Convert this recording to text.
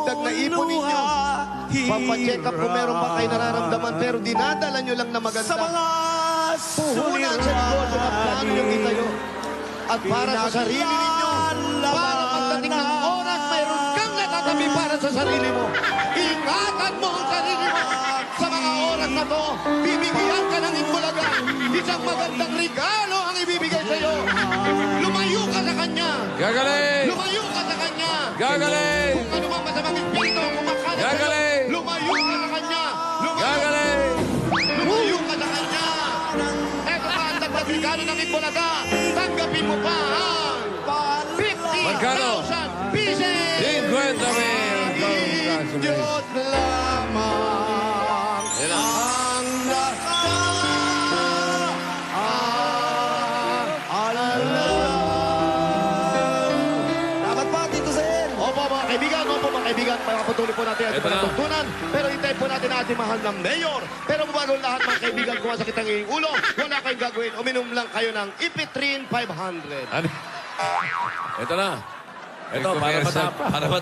dagdag na ipon ninyo. Pampacheck up kung meron ba kayo nararamdaman pero dinadala nyo lang na maganda. Sa mga Puhunan sa negosyo at plano nyo itayo. At para sa sarili ninyo, para pagdating ng oras, mayroon kang natatabi para sa sarili mo. Ingatan mo ang sarili mo. Sa mga oras na to, bibigyan ka ng Itbulaga. Isang magandang regalo ang ibibigay sa iyo. Lumayo ka sa kanya. Gagaling! Lumayo ka sa kanya. Gagaling! Kung ano mang masamang espiritu ang kumakalat sa iyo, Gagaling! lumayo ka sa kanya. Gagaling! Lumayo ka sa kanya. Eto pa ang dagdag regalo ng Itbulaga. Tanggapin mo pa ang Magkano? 50,000 pieces. 50,000. Diyos lamang Yan na. ang Dapat pa, Tito Sen. Opo mga kaibigan, pagpapatuloy po natin ang Ito na. pagtutunan. Pero hintayin po natin ang ating mahal na mayor. Pero bago lahat mga kaibigan, kung masakit ang iyong ulo, wala kayong gagawin. Uminom lang kayo ng Ipitrin 500. Ano? Ito na. Ito, para matapos.